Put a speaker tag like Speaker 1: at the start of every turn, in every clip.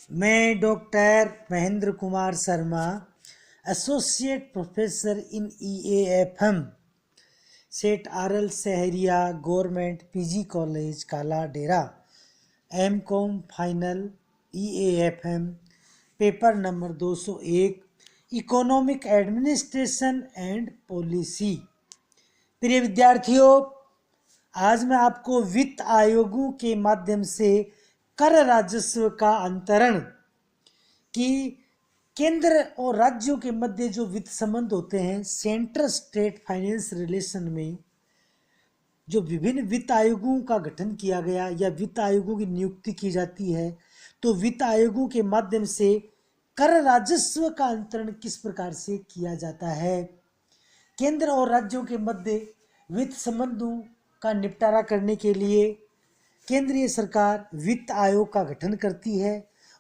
Speaker 1: मैं doctor Mahendra Kumar Sharma, associate professor in EAFM, सेठ RL Sahariya government PG college काला डेरा, M.Com final EAFM, paper number 201, economic administration and policy. प्रिय विद्यार्थियों, आज मैं आपको वित्त आयोगों के माध्यम से कर राजस्व का अंतरण कि केंद्र और राज्यों के मध्य जो वित्त संबंध होते हैं, सेंट्रल स्टेट फाइनेंस रिलेशन में जो विभिन्न वित्त आयोगों का गठन किया गया या वित्त आयोगों की नियुक्ति की जाती है, तो वित्त आयोगों के माध्यम से कर राजस्व का अंतरण किस प्रकार से किया जाता है। केंद्र और राज्यों के मध्य वित्त संबंधों का निपटारा करने के लिए केंद्रीय सरकार वित्त आयोग का गठन करती है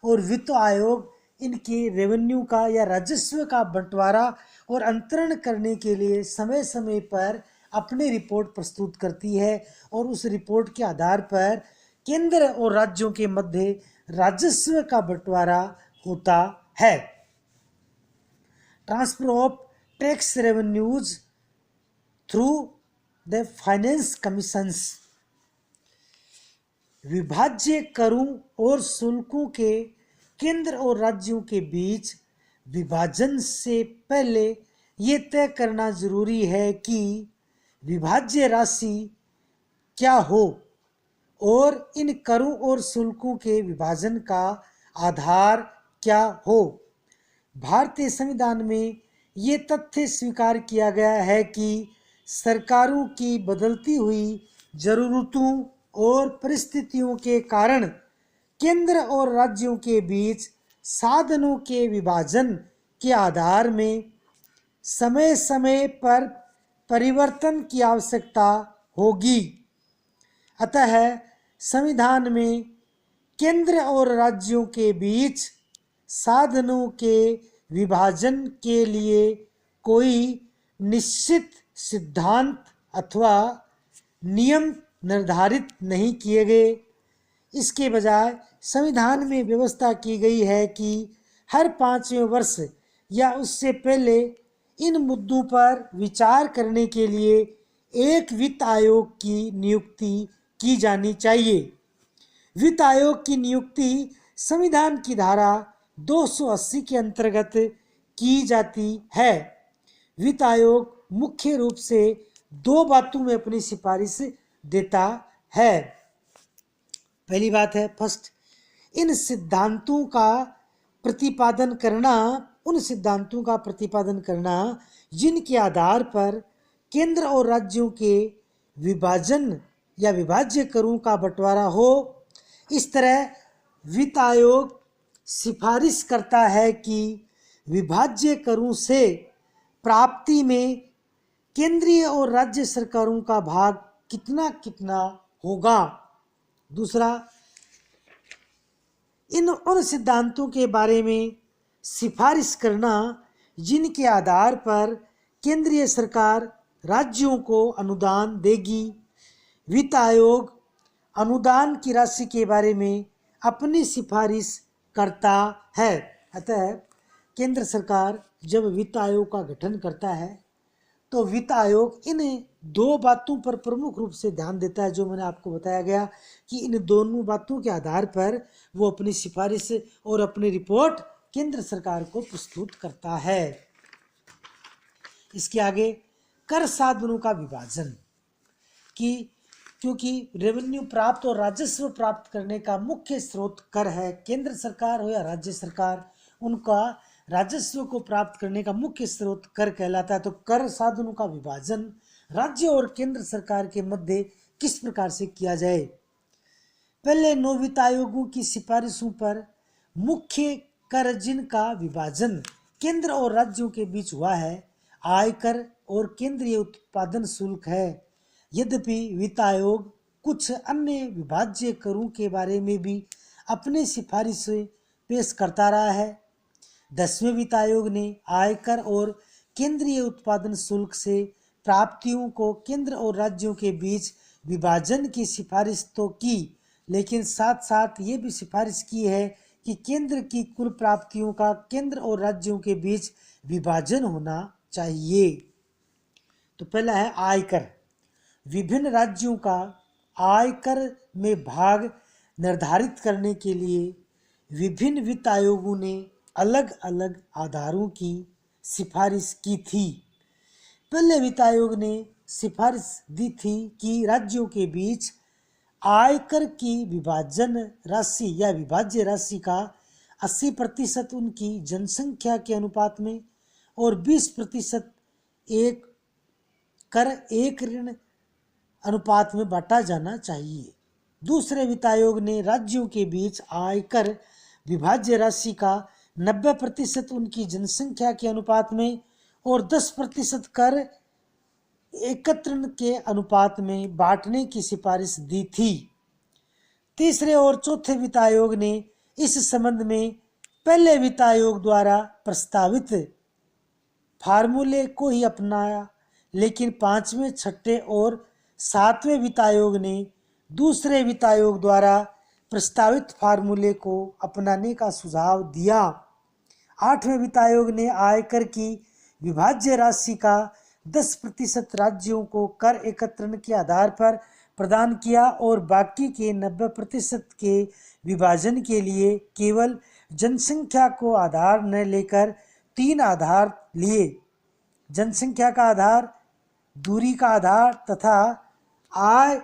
Speaker 1: और वित्त आयोग इनके रेवेन्यू का या राजस्व का बंटवारा और अंतरण करने के लिए समय समय पर अपनी रिपोर्ट प्रस्तुत करती है और उस रिपोर्ट के आधार पर केंद्र और राज्यों के मध्य राजस्व का बंटवारा होता है। Transfer of tax revenues through the finance commissions. विभाज्य करों और शुल्कों के केंद्र और राज्यों के बीच विभाजन से पहले ये तय करना जरूरी है कि विभाज्य राशि क्या हो और इन करों और शुल्कों के विभाजन का आधार क्या हो। भारतीय संविधान में ये तथ्य स्वीकार किया गया है कि सरकारों की बदलती हुई जरूरतों और परिस्थितियों के कारण केंद्र और राज्यों के बीच साधनों के विभाजन के आधार में समय समय पर परिवर्तन की आवश्यकता होगी। अतः संविधान में केंद्र और राज्यों के बीच साधनों के विभाजन के लिए कोई निश्चित सिद्धांत अथवा नियम निर्धारित नहीं किए गए। इसके बजाय संविधान में व्यवस्था की गई है कि हर 5वें वर्ष या उससे पहले इन मुद्दों पर विचार करने के लिए एक वित्त आयोग की नियुक्ति की जानी चाहिए। वित्त आयोग की नियुक्ति संविधान की धारा 280 के अंतर्गत की जाती है। वित्त आयोग मुख्य रूप से 2 बातों में अपनी सिफारिश देता है। पहली बात है, फर्स्ट, इन सिद्धांतों का प्रतिपादन करना, उन सिद्धांतों का प्रतिपादन करना जिनके आधार पर केंद्र और राज्यों के विभाजन या विभाज्य करों का बंटवारा हो। इस तरह वित्त आयोग सिफारिश करता है कि विभाज्य करों से प्राप्ति में केंद्रीय और राज्य सरकारों का भाग कितना कितना होगा। दूसरा, उन सिद्धांतों के बारे में सिफारिश करना जिनके आधार पर केंद्रीय सरकार राज्यों को अनुदान देगी। वित्त आयोग अनुदान की राशि के बारे में अपनी सिफारिश करता है। अतः केंद्र सरकार जब वित्त आयोग का गठन करता है तो वित्त आयोग इन 2 बातों पर प्रमुख रूप से ध्यान देता है, जो मैंने आपको बताया गया कि इन दोनों बातों के आधार पर वो अपनी सिफारिश और अपनी रिपोर्ट केंद्र सरकार को प्रस्तुत करता है। इसके आगे कर साधनों का विभाजन, कि क्योंकि रेवेन्यू प्राप्त और राजस्व प्राप्त करने का मुख्य स्रोत कर है, केंद्र सरकार हो या राज्य सरकार, उनका राजस्व को प्राप्त करने का मुख्य स्रोत कर कहलाता है। तो कर साधनों का विभाजन राज्य और केंद्र सरकार के मध्य किस प्रकार से किया जाए। पहले 9 वित्त आयोगों की सिफारिशों पर मुख्य कर जिनका विभाजन केंद्र और राज्यों के बीच हुआ है, आयकर और केंद्रीय उत्पादन शुल्क है। यद्यपि वित्त आयोग कुछ अन्य विभाज्य करों के बारे में भी अपने सिफारिशें पेश करता रहा है। 10वें वित्त आयोग ने आयकर और केंद्रीय उत्पादन शुल्क से प्राप्तियों को केंद्र और राज्यों के बीच विभाजन की सिफारिश तो की, लेकिन साथ साथ ये भी सिफारिश की है कि केंद्र की कुल प्राप्तियों का केंद्र और राज्यों के बीच विभाजन होना चाहिए। तो पहला है आयकर। विभिन्न राज्यों का आयकर में भाग निर्धारित करने के लिए विभिन्न वित्त आयोगों ने अलग अलग आधारों की सिफारिश की थी। पहले वित्त आयोग ने सिफारिश दी थी कि राज्यों के बीच आयकर की विभाजन राशि या विभाज्य राशि का 80% उनकी जनसंख्या के अनुपात में और 20% एक कर एक ऋण अनुपात में बांटा जाना चाहिए। दूसरे वित्त आयोग ने राज्यों के बीच आयकर विभाज्य राशि का 90% उनकी जनसंख्या के अनुपात में और 10% कर एकत्रण के अनुपात में बांटने की सिफारिश दी थी। तीसरे और चौथे वित्त आयोग ने इस संबंध में पहले वित्त आयोग द्वारा प्रस्तावित फार्मूले को ही अपनाया, लेकिन पांचवें, छठे और सातवें वित्त आयोग ने दूसरे वित्त आयोग द्वारा प्रस्तावित फार्मूले को अपनाने का सुझाव दिया। आठवें वित्त आयोग ने आयकर की विभाज्य राशि का 10% राज्यों को कर एकत्रण के आधार पर प्रदान किया और बाकी के 90% के विभाजन के लिए केवल जनसंख्या को आधार न लेकर 3 आधार लिए: जनसंख्या का आधार, दूरी का आधार तथा आय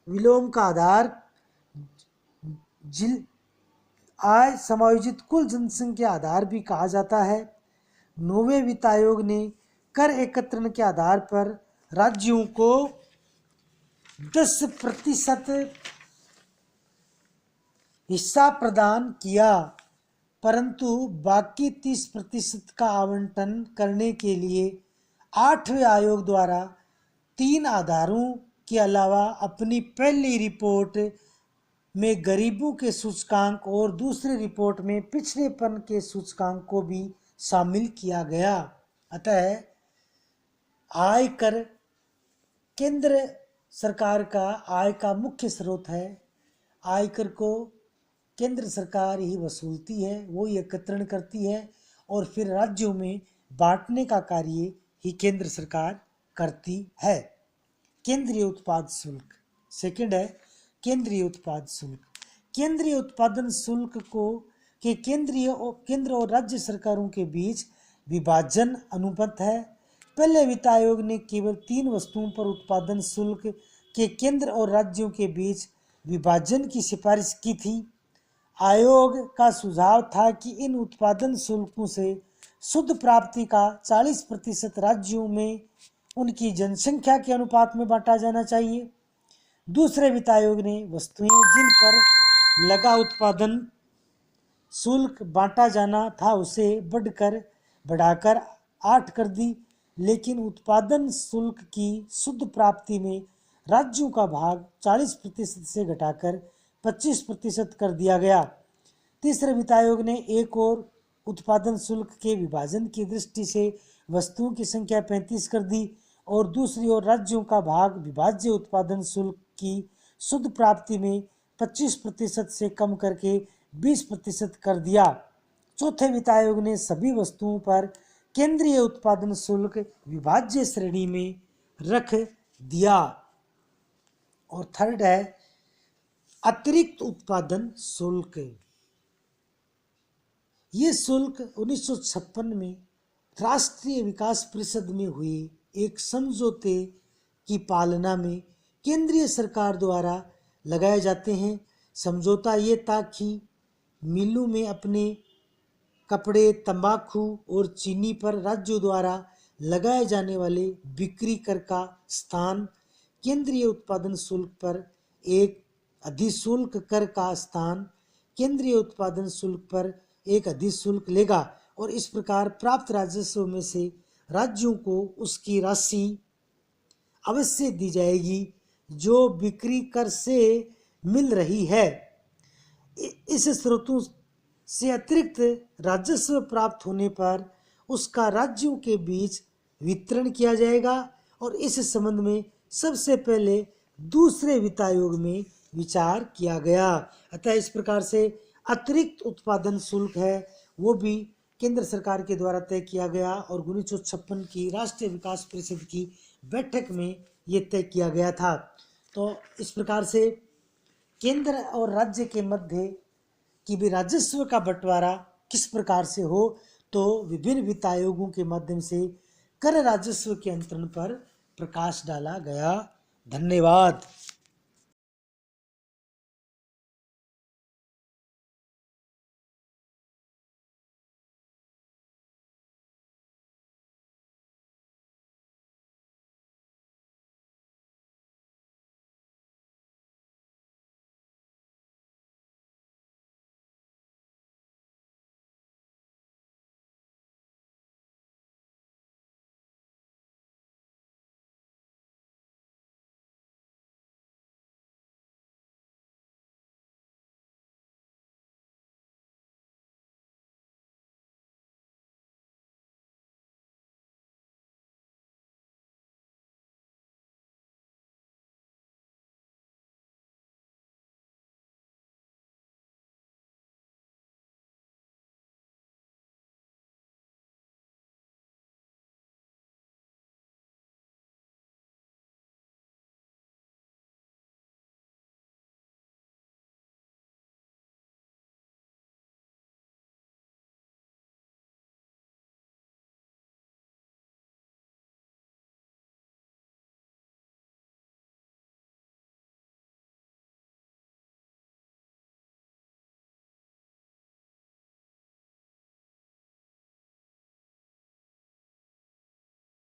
Speaker 1: विलोम का आधार। आय समायोजित कुल जनसंख्या आधार भी कहा जाता है। 9वें वित्त आयोग ने कर एकत्रण के आधार पर राज्यों को 10% हिस्सा प्रदान किया, परंतु बाकी 30% का आवंटन करने के लिए 8वें आयोग द्वारा 3 आधारों के अलावा अपनी पहली रिपोर्ट में गरीबों के सूचकांक और दूसरी रिपोर्ट में पिछड़ेपन के सूचकांक को भी शामिल किया गया। अतः आयकर केंद्र सरकार का आय का मुख्य स्रोत है। आयकर को केंद्र सरकार ही वसूलती है, वो ही एकत्रण करती है और फिर राज्यों में बांटने का कार्य ही केंद्र सरकार करती है। केंद्रीय उत्पाद शुल्क। सेकंड है केंद्रीय उत्पाद शुल्क। केंद्रीय उत्पादन शुल्क को के केंद्र और राज्य सरकारों के बीच विभाजन अनुबंध है। पहले वित्त आयोग ने केवल 3 वस्तुओं पर उत्पादन शुल्क के केंद्र और राज्यों के बीच विभाजन की सिफारिश की थी। आयोग का सुझाव था कि इन उत्पादन शुल्कों से शुद्ध प्राप्ति का 40% राज्यों में उनकी जनसंख्या के अनुपात में बांटा जाना चाहिए। दूसरे वित्त आयोग ने वस्तुएं जिन पर लगा उत्पादन शुल्क बांटा जाना था उसे बढ़ाकर 8 कर दी, लेकिन उत्पादन शुल्क की शुद्ध प्राप्ति में राज्यों का भाग 40% से घटाकर 25% कर दिया गया। तीसरे वित्त आयोग ने एक और उत्पादन शुल्क के विभाजन की दृष्टि से वस्तुओं की संख्या 35 कर दी और दूसरी ओर राज्यों का भाग विभाज्य उत्पादन शुल्क की शुद्ध प्राप्ति में 25% से कम करके 20% कर दिया। चौथे वित्त आयोग ने सभी वस्तुओं पर केंद्रीय उत्पादन शुल्क विभाज्य श्रेणी में रख दिया। और थर्ड है अतिरिक्त उत्पादन शुल्क। ये शुल्क 1956 में राष्ट्रीय विकास परिषद में हुए एक समझौते की पालना में केंद्रीय सरकार द्वारा लगाए जाते हैं। समझौता ये था कि मिलों में अपने कपड़े, तंबाकू और चीनी पर राज्यों द्वारा लगाए जाने वाले बिक्री कर का स्थान केंद्रीय उत्पादन शुल्क पर एक अधिशुल्क कर का स्थान केंद्रीय उत्पादन शुल्क पर एक अधिशुल्क लेगा और इस प्रकार प्राप्त राजस्व में से राज्यों को उसकी राशि अवश्य दी जाएगी जो बिक्री कर से मिल रही है। इस स्रोतों से अतिरिक्त राजस्व प्राप्त होने पर उसका राज्यों के बीच वितरण किया जाएगा और इस संबंध में सबसे पहले दूसरे वित्त आयोग में विचार किया गया। अतः इस प्रकार से अतिरिक्त उत्पादन शुल्क है वो भी केंद्र सरकार के द्वारा तय किया गया और 1956 की राष्ट्रीय विकास परिषद की बैठक में ये तय किया गया था। तो इस प्रकार से केंद्र और राज्य के मध्य कि भी राजस्व का बंटवारा किस प्रकार से हो, तो विभिन्न वित्त आयोगों के माध्यम से कर राजस्व के अंतरण पर प्रकाश डाला गया। धन्यवाद।